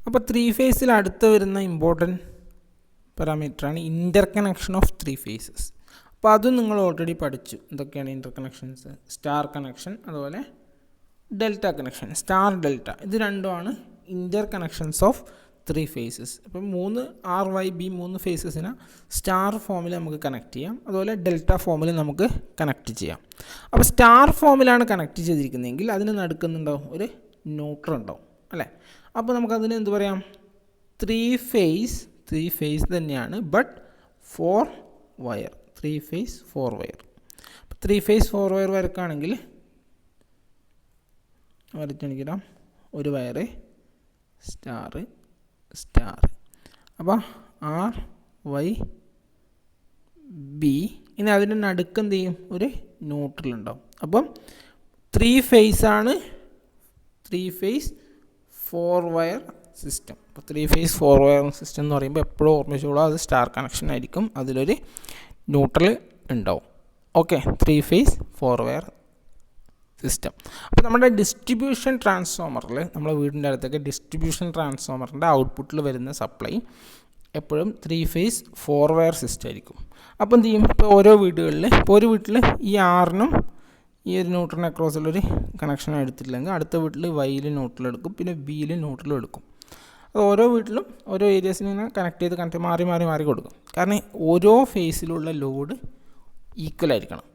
അപ്പോൾ ത്രീ ഫേസിൽ അടുത്ത് വരുന്ന ഇമ്പോർട്ടൻറ്റ് പാരാമീറ്ററാണ് ഇൻ്റർ കണക്ഷൻ ഓഫ് ത്രീ ഫേസസ്. അപ്പോൾ അതും നിങ്ങൾ ഓൾറെഡി പഠിച്ചു. എന്തൊക്കെയാണ് ഇൻ്റർ കണക്ഷൻസ്? സ്റ്റാർ കണക്ഷൻ, അതുപോലെ ഡെൽറ്റ കണക്ഷൻ. സ്റ്റാർ ഡെൽറ്റ ഇത് രണ്ടുമാണ് ഇൻ്റർ കണക്ഷൻസ് ഓഫ് ത്രീ ഫേസസ്. അപ്പം 3 RYB 3 ഫേസസിനെ സ്റ്റാർ ഫോമിൽ നമുക്ക് കണക്ട് ചെയ്യാം, അതുപോലെ ഡെൽറ്റ ഫോമിൽ നമുക്ക് കണക്ട് ചെയ്യാം. അപ്പോൾ സ്റ്റാർ ഫോമിലാണ് കണക്ട് ചെയ്തിരിക്കുന്നതെങ്കിൽ അതിന് നടുക്കുന്നുണ്ടാവും ഒരു ന്യൂട്രൽ ഉണ്ടാവും അല്ലേ. അപ്പോൾ നമുക്കതിന് എന്ത് പറയാം? ത്രീ ഫേസ് തന്നെയാണ്, ബട്ട് 4 വയർ. 3 phase 4 wire. അപ്പോൾ 3 ഫേസ് 4 വയർ വരക്കാണെങ്കിൽ വരച്ചെടുക്കാം ഒരു വയറ് സ്റ്റാർ. അപ്പോൾ RYB. ഇനി അതിൻ്റെ നടുക്ക് എന്ത് ചെയ്യും? ഒരു ന്യൂട്രൽ ഉണ്ടാവും. അപ്പം 3 ഫേസ് 4 വയർ സിസ്റ്റം. അപ്പോൾ 3 ഫേസ് 4 വയർ സിസ്റ്റം എന്ന് പറയുമ്പോൾ എപ്പോഴും ഓർമ്മിച്ചോളൂ, അത് സ്റ്റാർ കണക്ഷൻ ആയിരിക്കും, അതിലൊരു ന്യൂട്രൽ ഉണ്ടാവും. Okay, 3 phase 4 wire system. അപ്പോൾ നമ്മുടെ ഡിസ്ട്രിബ്യൂഷൻ ട്രാൻസ്ഫോമറിൽ, നമ്മുടെ വീടിൻ്റെ അടുത്തൊക്കെ ഡിസ്ട്രിബ്യൂഷൻ ട്രാൻസ്ഫോമറിൻ്റെ ഔട്ട്പുട്ടിൽ വരുന്ന സപ്ലൈ എപ്പോഴും 3 ഫേസ് 4 വയർ സിസ്റ്റം ആയിരിക്കും. അപ്പോൾ എന്ത് ചെയ്യും? ഇപ്പോൾ ഓരോ വീടുകളിൽ, ഇപ്പോൾ ഒരു വീട്ടിൽ ഈ ആറിനും ഈ ഒരു ന്യൂട്രലിന് അക്രോസിലൊരു കണക്ഷൻ എടുത്തിട്ടില്ലെങ്കിൽ അടുത്ത വീട്ടിൽ വൈയിൽ ന്യൂട്രൽ എടുക്കും, പിന്നെ ബിയിൽ ന്യൂട്രലും എടുക്കും. അത് ഓരോ വീട്ടിലും ഓരോ ഏരിയസിന് ഇങ്ങനെ കണക്ട് ചെയ്ത് മാറി കൊടുക്കും. കാരണം ഓരോ ഫേസിലുള്ള ലോഡ് ഈക്വൽ ആയിരിക്കണം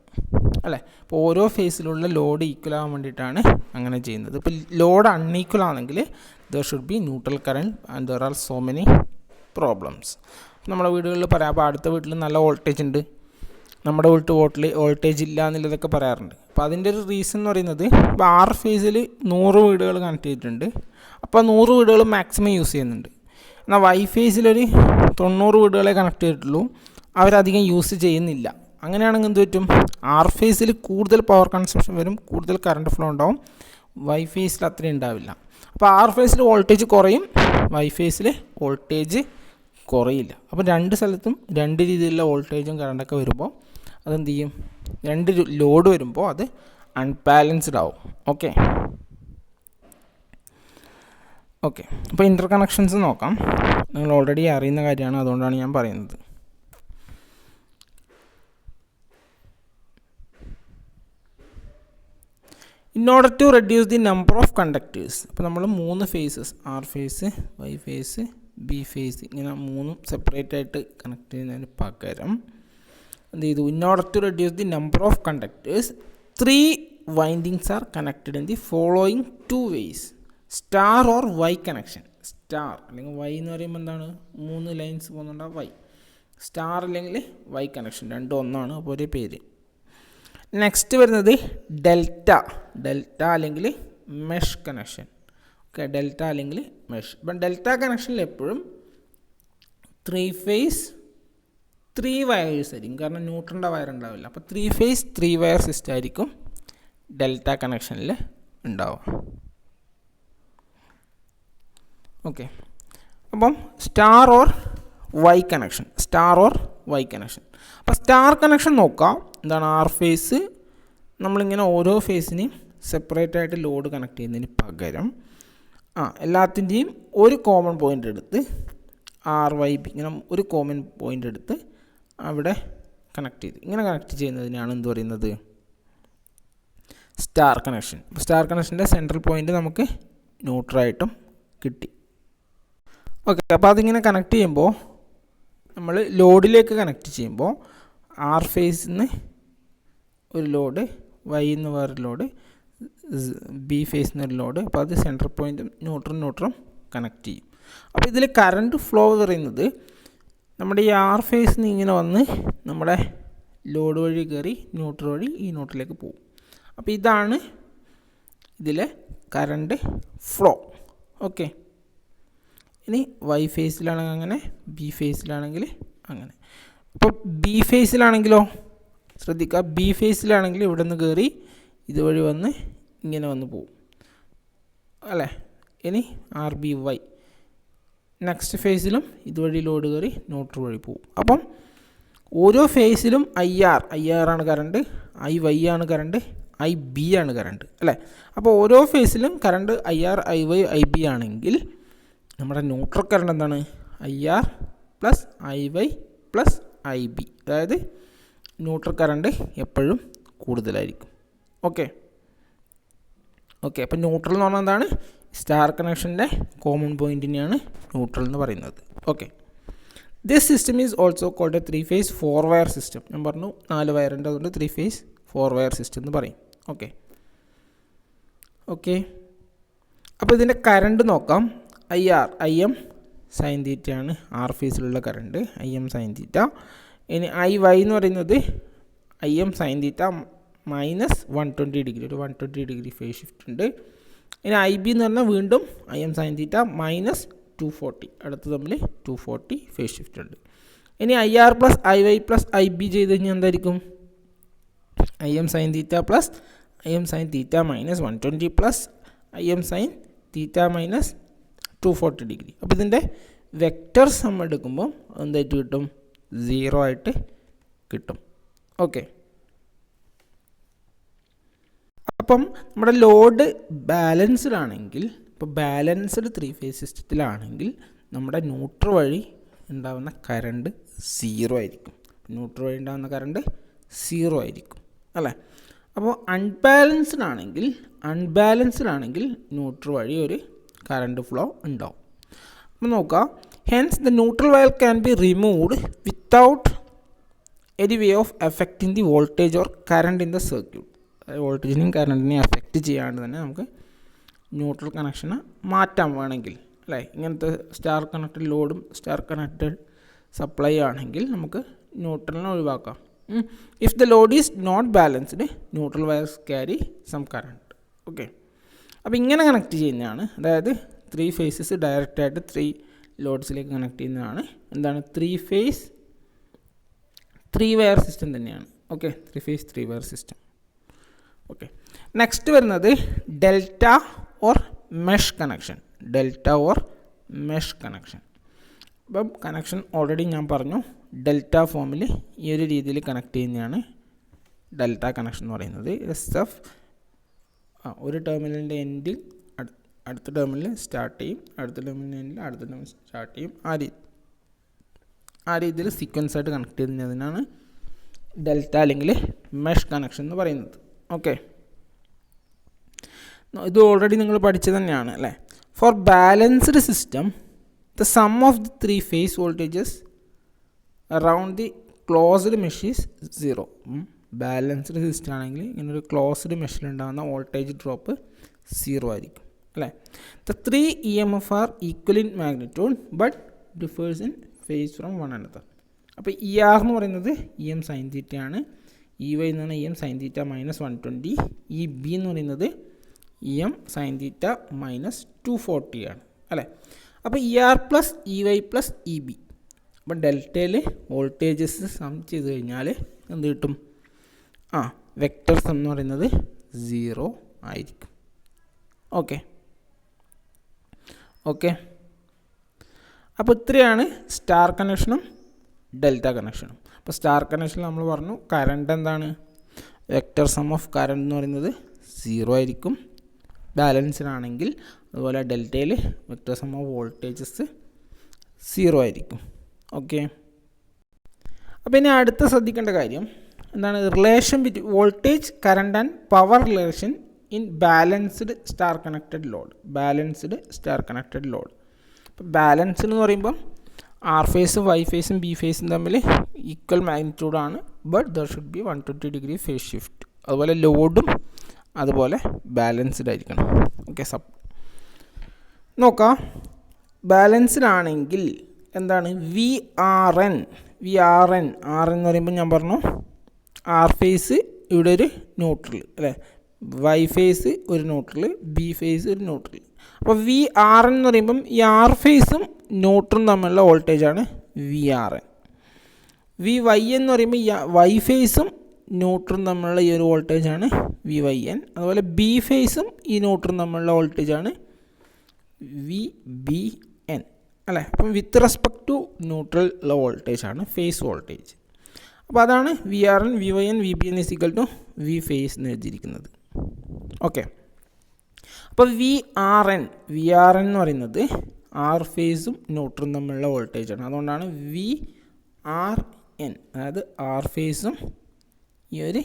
അല്ലേ. അപ്പോൾ ഓരോ ഫേസിലുള്ള ലോഡ് ഈക്വൽ ആകാൻ വേണ്ടിയിട്ടാണ് അങ്ങനെ ചെയ്യുന്നത്. ഇപ്പോൾ ലോഡ് അൺഈക്വൽ ആണെങ്കിൽ there should B neutral current and there are so many problems. നമ്മുടെ വീടുകളിൽ പറയാം, അപ്പോൾ അടുത്ത വീട്ടിൽ നല്ല വോൾട്ടേജ് ഉണ്ട്, നമ്മുടെ വീട്ടിൽ വോൾട്ടേജ് ഇല്ല എന്നുള്ളതൊക്കെ പറയാറുണ്ട്. അപ്പോൾ അതിൻ്റെ ഒരു റീസൺ എന്ന് പറയുന്നത്, ഇപ്പോൾ 6 ഫേസിൽ 100 വീടുകൾ കണക്ട് ചെയ്തിട്ടുണ്ട്. അപ്പോൾ 100 വീടുകൾ മാക്സിമം യൂസ് ചെയ്യുന്നുണ്ട്. എന്നാൽ വൈ ഫേസിലൊരു 90 വീടുകളെ കണക്ട് ചെയ്തിട്ടുള്ളൂ, അവരധികം യൂസ് ചെയ്യുന്നില്ല. അങ്ങനെയാണെങ്കിൽ എന്ത് പറ്റും? 6 ഫേസിൽ കൂടുതൽ പവർ കൺസംഷൻ വരും, കൂടുതൽ കറണ്ട് ഫ്ലോ ഉണ്ടാവും. വൈ ഫേസിൽ അത്രയും ഉണ്ടാവില്ല. അപ്പോൾ 6 ഫേസിൽ വോൾട്ടേജ് കുറയും, വൈ ഫേസിൽ വോൾട്ടേജ് കുറയില്ല. അപ്പോൾ രണ്ട് സ്ഥലത്തും രണ്ട് രീതിയിലുള്ള വോൾട്ടേജും കറണ്ടൊക്കെ വരുമ്പോൾ അതെന്ത് ചെയ്യും? രണ്ട് ലോഡ് വരുമ്പോൾ അത് അൺബാലൻസ്ഡ് ആവും. ഓക്കെ, അപ്പോൾ ഇൻ്റർ കണക്ഷൻസ് നോക്കാം. നിങ്ങൾ ഓൾറെഡി അറിയുന്ന കാര്യമാണ്, അതുകൊണ്ടാണ് ഞാൻ പറയുന്നത്. In order to reduce the number of conductors, അപ്പോൾ നമ്മൾ 3 phases, R phase, Y phase, B phase, ഇങ്ങനെ 3 സെപ്പറേറ്റ് ആയിട്ട് കണക്ട് ചെയ്യുന്നതിന് പകരം എന്ത് ചെയ്തു? In order to reduce the number of conductors 3 windings are connected in the following 2 ways: star or Y connection. Star അല്ലെങ്കിൽ Y എന്ന് പറയുമ്പോൾ എന്താണ്? 3 ലൈൻസ് പോകുന്നുണ്ടാവും വൈ. സ്റ്റാർ അല്ലെങ്കിൽ വൈ കണക്ഷൻ, രണ്ടും ഒന്നാണ്, അപ്പോൾ ഒരേ പേര്. നെക്സ്റ്റ് വരുന്നത് ഡെൽറ്റ അല്ലെങ്കിൽ മെഷ് കണക്ഷൻ. ഓക്കെ, ഡെൽറ്റ അല്ലെങ്കിൽ മെഷ്. ഇപ്പം ഡെൽറ്റ കണക്ഷനിൽ എപ്പോഴും 3 ഫേസ് 3 വയേഴ്സ് ആയിരിക്കും, കാരണം ന്യൂട്രലിൻ്റെ വയർ ഉണ്ടാവില്ല. അപ്പോൾ 3 ഫേസ് 3 വയർ സിസ്റ്റം ആയിരിക്കും ഡെൽറ്റ കണക്ഷനിൽ ഉണ്ടാവുക. ഓക്കെ, അപ്പം സ്റ്റാർ ഓർ വൈ കണക്ഷൻ. അപ്പോൾ സ്റ്റാർ കണക്ഷൻ നോക്കാം. എന്താണ്? ആർ ഫേസ് നമ്മളിങ്ങനെ ഓരോ ഫേസിനെയും സെപ്പറേറ്റ് ആയിട്ട് ലോഡ് കണക്ട് ചെയ്യുന്നതിന് പകരം എല്ലാത്തിൻ്റെയും ഒരു കോമൺ പോയിൻ്റ് എടുത്ത് RYB ഇങ്ങനെ ഒരു കോമൺ പോയിൻ്റ് എടുത്ത് അവിടെ കണക്ട് ചെയ്ത് ഇങ്ങനെ കണക്ട് ചെയ്യുന്നതിനാണ് എന്ത് പറയുന്നത്? Star connection. അപ്പോൾ സ്റ്റാർ കണക്ഷൻ്റെ സെൻട്രൽ പോയിൻ്റ് നമുക്ക് ന്യൂട്രലായിട്ടും കിട്ടി. ഓക്കെ, അപ്പോൾ അതിങ്ങനെ കണക്ട് ചെയ്യുമ്പോൾ നമ്മൾ ലോഡിലേക്ക് കണക്ട് ചെയ്യുമ്പോൾ ആർ ഫേസിൽ നിന്ന് ഒരു ലോഡ്, വൈ എന്ന് വേറൊരു ലോഡ്, ബി ഫേസിൽ നിന്ന് ഒരു ലോഡ്. അപ്പോൾ അത് സെൻട്രൽ പോയിൻറ്റും ന്യൂട്രലും കണക്ട് ചെയ്യും. അപ്പോൾ ഇതിൽ കറണ്ട് ഫ്ലോ പറയുന്നത് നമ്മുടെ ഈ ആർ ഫേസിൽ നിന്ന് ഇങ്ങനെ വന്ന് നമ്മുടെ ലോഡ് വഴി കയറി ന്യൂട്രൽ വഴി ഈ ന്യൂട്രലിലേക്ക് പോകും. അപ്പോൾ ഇതാണ് ഇതിലെ കറണ്ട് ഫ്ലോ. ഓക്കെ, ഇനി വൈ ഫേസിലാണെങ്കിൽ അങ്ങനെ, ബി ഫേസിലാണെങ്കിൽ അങ്ങനെ. അപ്പോൾ ബി ഫേസിലാണെങ്കിലോ ശ്രദ്ധിക്കുക, ബി ഫേസിലാണെങ്കിൽ ഇവിടെ നിന്ന് കയറി ഇതുവഴി വന്ന് ഇങ്ങനെ വന്ന് പോവും അല്ലേ. ഇനി RBY നെക്സ്റ്റ് ഫേസിലും ഇതുവഴി ലോഡ് കയറി ന്യൂട്രൽ വഴി പോവും. അപ്പം ഓരോ ഫേസിലും IR ആണ് കറണ്ട്, IY ആണ് കറണ്ട്, IB ആണ് കറണ്ട് അല്ലേ. അപ്പോൾ ഓരോ ഫേസിലും കറണ്ട് IR, IY, IB ആണെങ്കിൽ നമ്മുടെ ന്യൂട്രൽ കറണ്ട് എന്താണ്? IR plus IY plus IB. അതായത് ന്യൂട്രൽ കറണ്ട് എപ്പോഴും കൂടുതലായിരിക്കും. ഓക്കെ, അപ്പം ന്യൂട്രൽ എന്ന് പറഞ്ഞാൽ എന്താണ്? സ്റ്റാർ കണക്ഷൻ്റെ കോമൺ പോയിൻറ്റിനെയാണ് ന്യൂട്രൽ എന്ന് പറയുന്നത്. Okay, this system is also called a 3 phase 4 wire system. ഞാൻ പറഞ്ഞു 4 വയറുണ്ട്, അതുകൊണ്ട് 3 phase 4 wire സിസ്റ്റം എന്ന് പറയും. ഓക്കെ, അപ്പോൾ ഇതിൻ്റെ കറണ്ട് നോക്കാം. IM സൈൻ തീറ്റയാണ് ആർ ഫേസിലുള്ള കറണ്ട്, IM സൈൻ തീറ്റ. ഇനി IY എന്ന് പറയുന്നത് IM sine theta minus 120 degree, ഒരു 120 ഡിഗ്രി ഫേസ് ഷിഫ്റ്റ് ഉണ്ട്. ഇനി IB എന്ന് പറഞ്ഞാൽ വീണ്ടും IM സൈൻ തീറ്റ മൈനസ് 240, അടുത്ത് തമ്മിൽ 240 ഫേസ് ഷിഫ്റ്റ് ഉണ്ട്. ഇനി IR plus IY plus IB ചെയ്ത് കഴിഞ്ഞാൽ എന്തായിരിക്കും? IM sine theta plus IM sine theta minus 120 plus IM sine theta minus 240 degree. അപ്പോൾ ഇതിൻ്റെ വെക്റ്റർ സം എടുക്കുമ്പോൾ എന്തായിട്ട് കിട്ടും? 0 ആയിട്ട് കിട്ടും. ഓക്കെ, അപ്പം നമ്മുടെ ലോഡ് ബാലൻസ്ഡ് ആണെങ്കിൽ, ഇപ്പോൾ ബാലൻസ്ഡ് 3 phase സിസ്റ്റത്തിലാണെങ്കിൽ നമ്മുടെ ന്യൂട്രൽ വഴി ഉണ്ടാകുന്ന കറണ്ട് 0 ആയിരിക്കും. ന്യൂട്രൽ വഴി ഉണ്ടാകുന്ന കറണ്ട് 0 ആയിരിക്കും അല്ലേ? അപ്പോൾ അൺബാലൻസ്ഡ് ആണെങ്കിൽ ന്യൂട്രൽ വഴി ഒരു കറണ്ട് ഫ്ലോ ഉണ്ടാവും. അപ്പോൾ നോക്കാം. Hence the neutral wire can be removed without any way of affecting the voltage or current in the circuit. വോൾട്ടേജിനെയും കറണ്ടിനെയും എഫക്റ്റ് ചെയ്യാണ്ട് തന്നെ നമുക്ക് ന്യൂട്രൽ കണക്ഷനെ മാറ്റാൻ വേണമെങ്കിൽ അല്ലേ? ഇങ്ങനത്തെ സ്റ്റാർ കണക്റ്റഡ് ലോഡും സ്റ്റാർ കണക്റ്റഡ് സപ്ലൈ ആണെങ്കിൽ നമുക്ക് ന്യൂട്രലിനെ ഒഴിവാക്കാം. If the load is not balanced, neutral wires carry some current. Okay, അപ്പോൾ ഇങ്ങനെ കണക്ട് ചെയ്യുന്നതാണ്. അതായത് 3 phases ഡയറക്റ്റായിട്ട് 3 ലോഡ്സിലേക്ക് കണക്ട് ചെയ്യുന്നതാണ് എന്താണ്? 3 phase 3 wire സിസ്റ്റം തന്നെയാണ്. Okay, 3 phase 3 wire system. Okay, next വരുന്നത് ഡെൽറ്റ ഓർ മെഷ് കണക്ഷൻ. അപ്പം കണക്ഷൻ ഓൾറെഡി ഞാൻ പറഞ്ഞു, ഡെൽറ്റ ഫോമിൽ ഈ ഒരു രീതിയിൽ കണക്ട് ചെയ്യുന്നതാണ് ഡെൽറ്റ കണക്ഷൻ എന്ന് പറയുന്നത്. ഒരു ടെർമിനലിൻ്റെ എൻഡിൽ അടുത്ത ടെർമിനൽ സ്റ്റാർട്ട് ചെയ്യും, അടുത്ത ടെർമിനലിൻ്റെ എൻഡിൽ അടുത്ത ടെർമിനൽ സ്റ്റാർട്ട് ചെയ്യും. ആ രീതിയിൽ സീക്വൻസ് ആയിട്ട് കണക്ട് ചെയ്യുന്നതിനാണ് ഡെൽറ്റ അല്ലെങ്കിൽ മെഷ് കണക്ഷൻ എന്ന് പറയുന്നത്. ഓക്കെ, ഇത് ഓൾറെഡി നിങ്ങൾ പഠിച്ചത് തന്നെയാണ് അല്ലേ? For balanced system the sum of the 3 phase voltages around the closed mesh is 0. Balanced system ആണെങ്കിൽ ഇങ്ങനെ ഒരു ക്ലോസ്ഡ് മെഷിലുണ്ടാകുന്ന വോൾട്ടേജ് ഡ്രോപ്പ് 0 ആയിരിക്കും അല്ലേ? The 3 EMF are equal in magnitude but differs in phase from one another. അപ്പോൾ ER എന്ന് പറയുന്നത് EM sign തീറ്റയാണ്, EY എന്ന് പറഞ്ഞാൽ EM sign theta minus 120, EB എന്ന് പറയുന്നത് EM സൈൻ തീറ്റ മൈനസ് 240 ആണ് അല്ലേ? അപ്പോൾ ER plus EY plus EB. അപ്പം ഡെൽറ്റയിൽ വോൾട്ടേജസ് സം ചെയ്ത് കഴിഞ്ഞാൽ എന്ത് കിട്ടും? വെക്റ്റർ സം എന്ന് പറയുന്നത് 0 ആയിരിക്കും. ഓക്കെ, അപ്പോൾ ഇത്രയാണ് സ്റ്റാർ കണക്ഷനും ഡെൽറ്റ കണക്ഷനും. അപ്പോൾ സ്റ്റാർ കണക്ഷനിൽ നമ്മൾ പറഞ്ഞു കറണ്ട് എന്താണ്? വെക്റ്റർ സം ഓഫ് കറണ്ട് എന്ന് പറയുന്നത് 0 ആയിരിക്കും ബാലൻസ്ഡ് ആണെങ്കിൽ. അതുപോലെ ഡെൽറ്റയിൽ വെക്റ്റർ സം ഓഫ് വോൾട്ടേജസ് 0 ആയിരിക്കും. ഓക്കെ, അപ്പോൾ ഇനി അടുത്ത ശ്രദ്ധിക്കേണ്ട കാര്യം എന്താണ്? Relation between voltage current and power relation in balanced star connected load. അപ്പോൾ ബാലൻസ്ഡ് എന്ന് പറയുമ്പം ആർ ഫേസും വൈ ഫേസും ബി ഫേസും തമ്മിൽ ഈക്വൽ മാഗ്നിറ്റ്യൂഡാണ്, but there should be 120 degree phase shift. അതുപോലെ ലോഡും അതുപോലെ ബാലൻസ്ഡ് ആയിരിക്കണം. ഓക്കെ, നോക്കാം. ബാലൻസ്ഡ് ആണെങ്കിൽ എന്താണ്? VRN എന്ന് പറയുമ്പോൾ ഞാൻ പറഞ്ഞു ആർ ഫേസ് ഇവിടെ ഒരു ന്യൂട്രൽ അല്ലേ, വൈ ഫേസ് ഒരു ന്യൂട്രൽ, ബി ഫേസ് ഒരു ന്യൂട്രൽ. അപ്പോൾ VRN എന്ന് പറയുമ്പം ഈ ആർ ഫേസും ന്യൂട്രലും തമ്മിലുള്ള വോൾട്ടേജാണ് VRN. VY എന്ന് പറയുമ്പോൾ ഈ വൈ ഫേസും ന്യൂട്രലും തമ്മിലുള്ള ഈ ഒരു വോൾട്ടേജാണ് VYN. അതുപോലെ ബി ഫേസും ഈ ന്യൂട്രലും തമ്മിലുള്ള വോൾട്ടേജാണ് VBN അല്ലേ? അപ്പം വിത്ത് റെസ്പെക്ട് ടു ന്യൂട്രൽ ഉള്ള വോൾട്ടേജാണ് ഫേസ് വോൾട്ടേജ്. അപ്പോൾ അതാണ് VRN, VYN, VBN is equal to V phase എന്ന് എഴുതിയിരിക്കുന്നത്. ഓക്കെ, അപ്പോൾ VRN എന്ന് പറയുന്നത് ആർ ഫേസും ന്യൂട്രലും തമ്മിലുള്ള വോൾട്ടേജാണ്. അതുകൊണ്ടാണ് വി ആർ എൻ, അതായത് ആർ ഫേസും ഈ ഒരു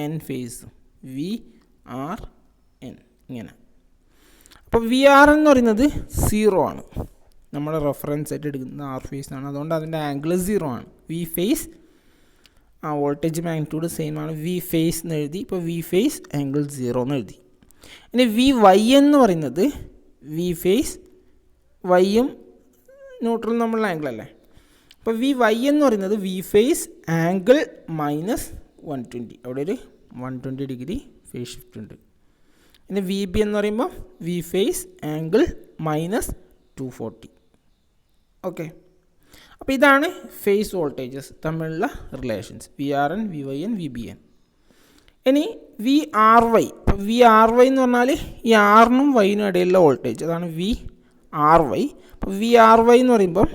എൻ ഫേസും വി ആർ എൻ ഇങ്ങനെ. അപ്പോൾ വി ആർ എന്ന് പറയുന്നത് 0 ആണ്, നമ്മൾ റെഫറൻസ് ആയിട്ട് എടുക്കുന്ന ആർ ഫേസ് ആണ്. അതുകൊണ്ട് അതിൻ്റെ ആംഗിൾ 0 ആണ്. V phase voltage magnitude same ആണ്. വി ഫേസ് എന്ന് എഴുതി. ഇപ്പോൾ വി ഫേസ് ആംഗിൾ 0 എന്ന് എഴുതി. ഇനി വി വൈ എന്ന് പറയുന്നത് വി ഫേസ് വൈയും ന്യൂട്രലും തമ്മിലുള്ള ആംഗിൾ അല്ലേ. അപ്പോൾ വി വൈ എന്ന് പറയുന്നത് വി ഫേസ് ആംഗിൾ -120. അവിടെ ഒരു 120 ഡിഗ്രി ഫേസ് ഷിഫ്റ്റ് ഉണ്ട്. ഇനി വി ബി എന്ന് പറയുമ്പോൾ വി ഫേസ് ആംഗിൾ -240. ഓക്കെ, അപ്പോൾ ഇതാണ് ഫേസ് വോൾട്ടേജസ് തമ്മിലുള്ള relations, V R N, V Y N, V B N. ഇനി വി ആർ വൈ. അപ്പോൾ വി ആർ വൈ എന്ന് പറഞ്ഞാൽ ഈ ആറിനും വൈനും ഇടയിലുള്ള വോൾട്ടേജ്, അതാണ് വി ആർ വൈ. അപ്പോൾ വി ആർ വൈ എന്ന് പറയുമ്പോൾ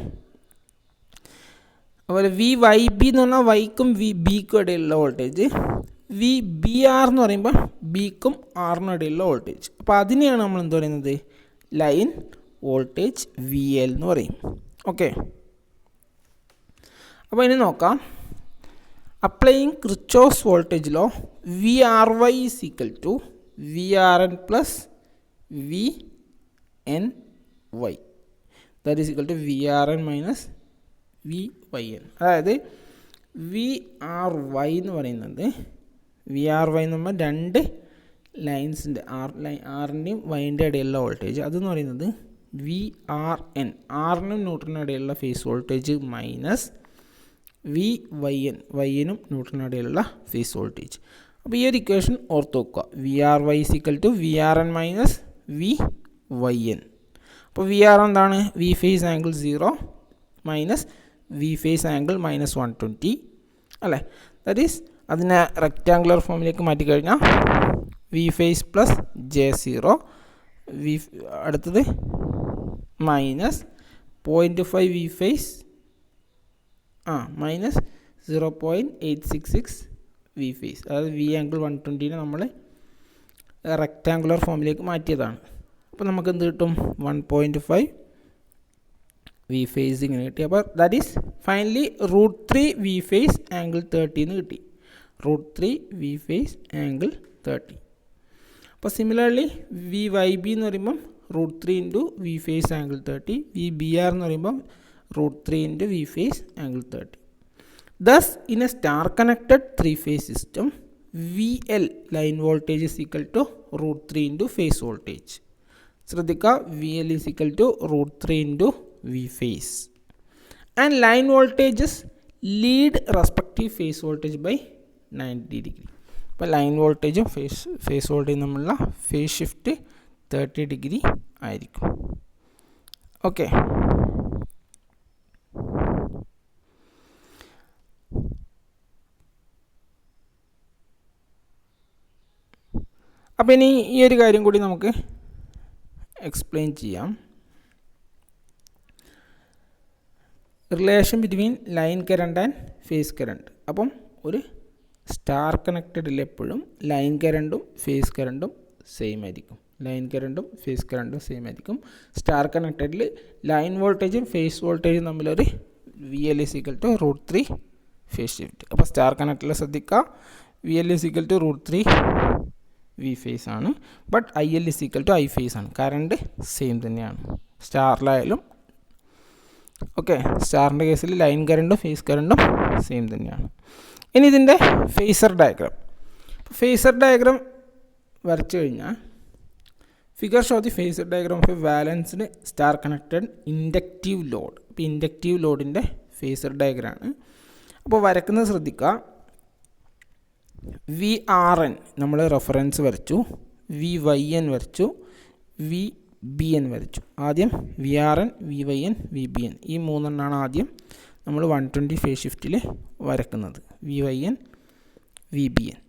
അതുപോലെ വി വൈ ബി എന്ന് പറഞ്ഞാൽ വൈക്കും വി ബിക്കും ഇടയിലുള്ള വോൾട്ടേജ്. വി ബി ആർ എന്ന് പറയുമ്പോൾ ബിക്കും ആറിനും ഇടയിലുള്ള വോൾട്ടേജ്. അപ്പോൾ അതിനെയാണ് നമ്മൾ എന്ത് പറയുന്നത്, ലൈൻ വോൾട്ടേജ് വി എൽ എന്ന് പറയും. ഓക്കെ, അപ്പോൾ ഇനി നോക്കാം. Applying Kirchhoff's voltage law, V R Y is equal to V R N plus V N Y, that is equal to V R N minus V Y N. അതായത് V R Y എന്ന് പറയുന്നത്, V R Y എന്ന് പറയുമ്പോൾ രണ്ട് ലൈൻസിൻ്റെ ആറിൻ്റെയും വൈൻ്റെ ഇടയിലുള്ള voltage, അതെന്ന് പറയുന്നത് V R N, ആറിനും ന്യൂട്രലിനും ഇടയിലുള്ള phase voltage minus V Y N, വൈനും ന്യൂട്രലിനും ഇടയിലുള്ള ഫേസ് വോൾട്ടേജ്. അപ്പോൾ ഈ ഒരു ഇക്വേഷൻ ഓർത്ത് വെക്കുക. V R Y is equal to V R N minus V Y N. അപ്പോൾ വി ആർ എന്താണ്, V phase angle 0 minus V phase angle -120 അല്ലേ. ദാറ്റ് ഈസ് അതിനെ റെക്റ്റാങ്കുലർ ഫോമിലേക്ക് മാറ്റിക്കഴിഞ്ഞാൽ V phase plus J0, V അടുത്തത് minus 0.5 V phase minus 0.866 V phase. അതായത് V angle 120നെ നമ്മൾ rectangular ഫോമിലേക്ക് മാറ്റിയതാണ്. അപ്പോൾ നമുക്ക് എന്ത് കിട്ടും, 1.5 വി ഫേസ് ഇങ്ങനെ കിട്ടി. അപ്പോൾ that is finally √3 V phase angle 30 എന്ന് കിട്ടി. √3 വി ഫേസ് ആംഗിൾ 30. അപ്പോൾ സിമിലർലി വി വൈ ബി എന്ന് പറയുമ്പം √3 into V phase angle 30. V B R എന്ന് പറയുമ്പം √3 into V phase angle 30. Thus, in a star connected three-phase system, VL line voltage is equal to √3 into phase voltage. ശ്രദ്ധിക്കുക, VL is equal to √3 into V phase. And line voltages lead respective phase voltage by 90 degree. അപ്പോൾ line വോൾട്ടേജും ഫേസ് വോൾട്ടേജും തമ്മിലുള്ള phase shift 30 degree ആയിരിക്കും. Okay, അപ്പോൾ ഇനി ഈ ഒരു കാര്യം കൂടി നമുക്ക് എക്സ്പ്ലെയിൻ ചെയ്യാം. Relation between line current and phase current. അപ്പം ഒരു സ്റ്റാർ കണക്റ്റഡിൽ എപ്പോഴും ലൈൻ കറണ്ടും ഫേസ് കറണ്ടും സെയിം ആയിരിക്കും. ലൈൻ കറണ്ടും ഫേസ് കറണ്ടും സെയിം ആയിരിക്കും. സ്റ്റാർ കണക്റ്റഡിൽ ലൈൻ വോൾട്ടേജും ഫേസ് വോൾട്ടേജും തമ്മിലൊരു VL is equal to √3 phase shift. അപ്പോൾ സ്റ്റാർ കണക്റ്റിൽ ശ്രദ്ധിക്കുക, VL is equal to √3 V phase ആണ്. But IL is equal to I phase ആണ്. കറണ്ട് സെയിം തന്നെയാണ് സ്റ്റാറിലായാലും. ഓക്കെ, സ്റ്റാറിൻ്റെ കേസിൽ ലൈൻ കറണ്ടും ഫേസ് കറണ്ടും സെയിം തന്നെയാണ്. ഇനി ഇതിൻ്റെ ഫേസർ ഡയഗ്രാം. ഫേസർ ഡയഗ്രാം വരച്ചു കഴിഞ്ഞാൽ figure show the phasor diagram of a balanced star connected inductive load. ഇപ്പോൾ ഇൻഡക്റ്റീവ് ലോഡിൻ്റെ ഫേസർ ഡയഗ്രാമാണ്. അപ്പോൾ വരക്കുന്നത് ശ്രദ്ധിക്കുക. വി ആർ എൻ നമ്മൾ റെഫറൻസ് വരച്ചു, വി വൈ എൻ വരച്ചു, വി ബി എൻ വരച്ചു. ആദ്യം V R N, V Y N, V B N, ഈ മൂന്നെണ്ണമാണ് ആദ്യം നമ്മൾ 120 ഫേസ് ഷിഫ്റ്റിൽ വരക്കുന്നത്. V Y N, V B N.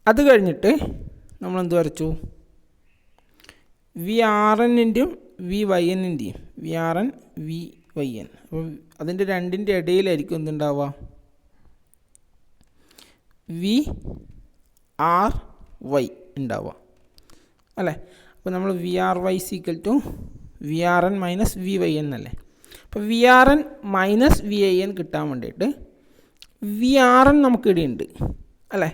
അത് കഴിഞ്ഞിട്ട് നമ്മളെന്ത് വരച്ചു, വി ആർ എന്നിൻ്റെയും വി വൈ എന്നിൻ്റെയും, V R N, V Y N. അപ്പോൾ അതിൻ്റെ രണ്ടിൻ്റെ ഇടയിലായിരിക്കും എന്തുണ്ടാവുക, വി ആർ വൈ ഉണ്ടാവുക അല്ലേ. അപ്പോൾ നമ്മൾ V R Y equal to VRN minus VYN എന്നല്ലേ. അപ്പോൾ VRN മൈനസ് VIN കിട്ടാൻ വേണ്ടിയിട്ട് VRN നമുക്ക് ഇവിടെയുണ്ട് അല്ലേ.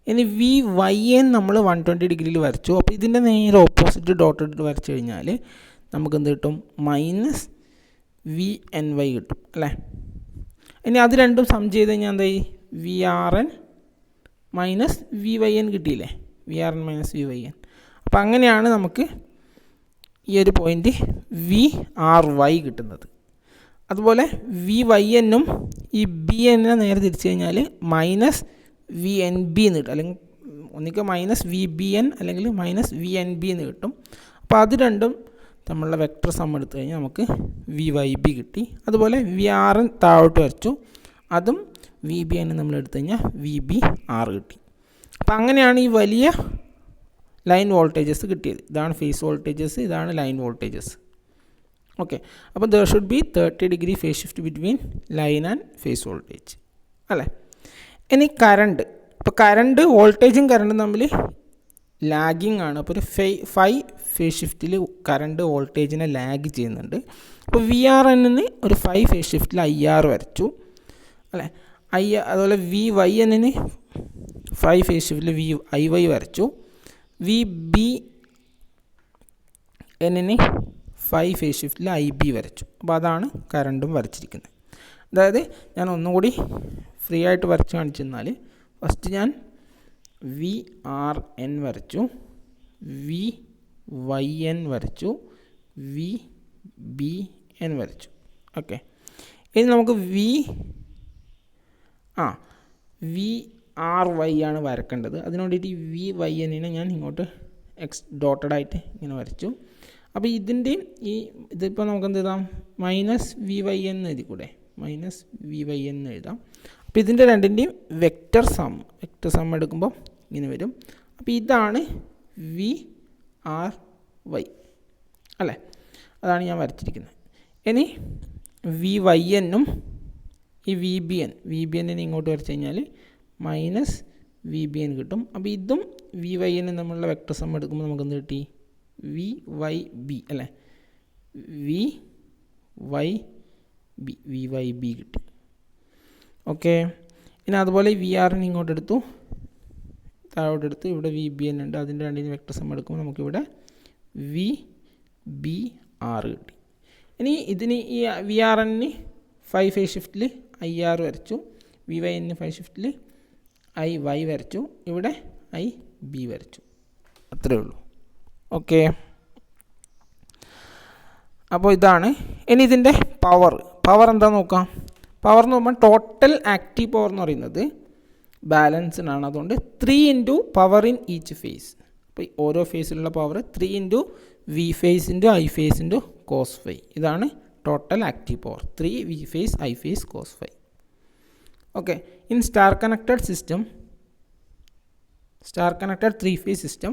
ഇനി VYN നമ്മൾ 120 ഡിഗ്രിയിൽ വരച്ചു. അപ്പോൾ ഇതിൻ്റെ നേരെ ഓപ്പോസിറ്റ് ഡോട്ട് ഇട്ട് വരച്ചു കഴിഞ്ഞാൽ നമുക്ക് എന്ത് കിട്ടും? മൈനസ് VNY കിട്ടും അല്ലേ. ഇനി അത് രണ്ടും സം ചെയ്ത് കഴിഞ്ഞാൽ എന്തായി? VRN മൈനസ് VYN കിട്ടിയില്ലേ? VRN minus VYN. അപ്പോൾ അങ്ങനെയാണ് നമുക്ക് ഈ ഒരു പോയിൻ്റ് VRY കിട്ടുന്നത്. അതുപോലെ VYNും ഈ BNനെ നേരെ തിരിച്ചു കഴിഞ്ഞാൽ മൈനസ് VNB എന്ന് കിട്ടും. അല്ലെങ്കിൽ ഒന്നിക്ക് മൈനസ് VBN അല്ലെങ്കിൽ മൈനസ് VNB എന്ന് കിട്ടും. അപ്പോൾ അത് രണ്ടും തമ്മിലുള്ള വെക്ടർ സം എടുത്തു കഴിഞ്ഞാൽ നമുക്ക് VYB കിട്ടി. അതുപോലെ VRN താഴോട്ട് വരച്ചു, അതും VBN നമ്മൾ എടുത്തു കഴിഞ്ഞാൽ VBR കിട്ടി. അപ്പോൾ അങ്ങനെയാണ് ഈ വലിയ ലൈൻ വോൾട്ടേജസ് കിട്ടിയത്. ഇതാണ് ഫേസ് വോൾട്ടേജസ്, ഇതാണ് ലൈൻ വോൾട്ടേജസ്. ഓക്കെ, അപ്പോൾ there should B 30 degree phase shift between line and phase voltage അല്ലേ. ഇനി കറണ്ട്. ഇപ്പോൾ കറണ്ട്, വോൾട്ടേജും കറണ്ടും തമ്മിൽ ലാഗിങ് ആണ്. അപ്പോൾ ഒരു 5 ഫേസ് ഷിഫ്റ്റിൽ കറണ്ട് വോൾട്ടേജിനെ ലാഗ് ചെയ്യുന്നുണ്ട്. അപ്പോൾ VRNന് ഒരു 5 ഫേസ് ഷിഫ്റ്റിൽ IR വരച്ചു അല്ലേ. അതുപോലെ VYNന് 5 ഫേസ് ഷിഫ്റ്റിൽ IY വരച്ചു. VBNന് 5 ഫേസ് ഷിഫ്റ്റിൽ IB വരച്ചു. അപ്പോൾ അതാണ് കറണ്ടും വരച്ചിരിക്കുന്നത്. അതായത് ഞാൻ ഒന്നും കൂടി ഫ്രീ ആയിട്ട് വരച്ച് കാണിച്ചു തന്നാൽ, ഫസ്റ്റ് ഞാൻ VRN വരച്ചു, VYN വരച്ചു, VBN വരച്ചു. ഓക്കെ, ഇനി നമുക്ക് VRY ആണ് വരക്കേണ്ടത്. അതിന് വേണ്ടിയിട്ട് VYNനെ ഞാൻ ഇങ്ങോട്ട് ഡോട്ടഡ് ആയിട്ട് ഇങ്ങനെ വരച്ചു. അപ്പോൾ ഇതിൻ്റെയും ഇതിപ്പോൾ നമുക്ക് എന്ത് എഴുതാം? മൈനസ് VYN എന്ന് എഴുതി കൂടെ? മൈനസ് VYN എന്ന് എഴുതാം. അപ്പോൾ ഇതിൻ്റെ രണ്ടിൻ്റെയും വെക്റ്റർ സം എടുക്കുമ്പോൾ ഇങ്ങനെ വരും. അപ്പോൾ ഇതാണ് VRY അല്ലേ. അതാണ് ഞാൻ വരച്ചിരിക്കുന്നത്. ഇനി VYNും ഈ VBNനെ ഇങ്ങോട്ട് വരച്ച് കഴിഞ്ഞാൽ മൈനസ് VBN കിട്ടും. അപ്പോൾ ഇതും VYNും തമ്മിലുള്ള വെക്റ്റർ സം എടുക്കുമ്പോൾ നമുക്ക് എന്ത് കിട്ടി? VYB അല്ലേ. VYB കിട്ടി. ഓക്കെ, ഇനി അതുപോലെ VRN ഇങ്ങോട്ട് എടുത്തു, താഴോട്ട് എടുത്ത് ഇവിടെ VBN ഉണ്ട്. അതിൻ്റെ രണ്ടിന് വെക്റ്റർ സം എടുക്കുമ്പോൾ നമുക്കിവിടെ VBR കിട്ടി. ഇനി ഇതിന് ഈ VRNന് 5 ഫേസ് ഷിഫ്റ്റിൽ IR വരച്ചു, VYNന് 5 ഷിഫ്റ്റിൽ IY വരച്ചു, ഇവിടെ IB വരച്ചു. അത്രയേ ഉള്ളൂ. ഓക്കെ, അപ്പോൾ ഇതാണ്. ഇനി ഇതിൻ്റെ പവർ എന്താ നോക്കാം. പവർ എന്ന് പറയുമ്പോൾ ടോട്ടൽ ആക്റ്റീവ് പവർ എന്ന് പറയുന്നത് ബാലൻസിനാണ്. അതുകൊണ്ട് 3 into power in each phase. അപ്പോൾ ഓരോ ഫേസിലുള്ള power 3 into V phase into I phase into cos phi. ഇതാണ് total active power. 3 V phase I phase cos phi. Okay, in star connected 3 phase system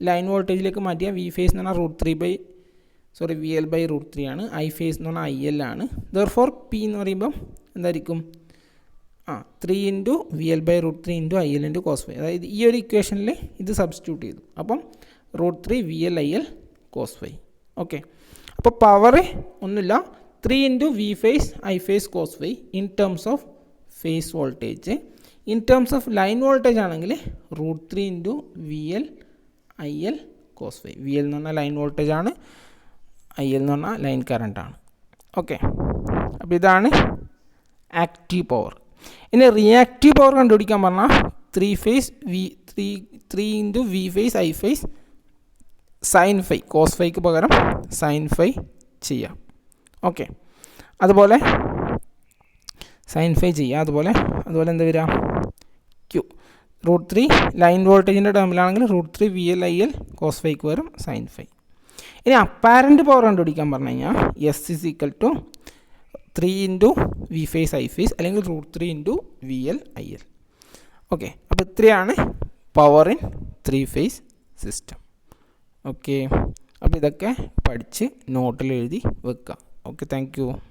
line വോൾട്ടേജിലേക്ക് മാറ്റിയ V phase എന്ന് പറഞ്ഞാൽ VL/√3 ആണ്. I face എന്ന് പറഞ്ഞാൽ IL ആണ്. Therefore P എന്ന് പറയുമ്പം എന്തായിരിക്കും? 3 into VL/√3 into IL into cos phi. അതായത് ഈ ഒരു ഇക്വേഷനിൽ ഇത് സബ്സ്റ്റിറ്റ്യൂട്ട് ചെയ്തു. അപ്പം √3 VL IL cos phi. Okay, അപ്പോൾ പവർ ഒന്നുമില്ല, 3 into V phase I phase cos phi in terms of phase voltage. In terms of line voltage ആണെങ്കിൽ √3 into VL IL cos phi. VL എന്ന് പറഞ്ഞാൽ ലൈൻ വോൾട്ടേജ് ആണ്, IL എന്ന് പറഞ്ഞാൽ line കറണ്ടാണ്. Okay, അപ്പോൾ ഇതാണ് ആക്റ്റീവ് പവർ. ഇനി റിയാക്റ്റീവ് പവർ കണ്ടുപിടിക്കാൻ പറഞ്ഞാൽ 3 into V phase I phase sine phi, cos ഫൈക്ക് പകരം സൈൻ ഫൈ ചെയ്യാം. ഓക്കെ, അതുപോലെ സൈൻ ഫൈ ചെയ്യാം. അതുപോലെ എന്താ വരിക? Q √3 ലൈൻ വോൾട്ടേജിൻ്റെ ടേമിലാണെങ്കിൽ √3 VL IL കോസ് ഫൈക്ക് പകരം സൈൻ ഫൈ. ഇനി അപ്പാരൻറ്റ് പവർ കണ്ടുപിടിക്കാൻ പറഞ്ഞു കഴിഞ്ഞാൽ S = 3 into V phase I phase അല്ലെങ്കിൽ √3 ഇൻറ്റു VL IL. ഓക്കെ, അപ്പോൾ ഇത്രയാണ് power in 3 phase system. Okay, അപ്പോൾ ഇതൊക്കെ പഠിച്ച് നോട്ടിൽ എഴുതി വെക്കുക. Okay, thank you.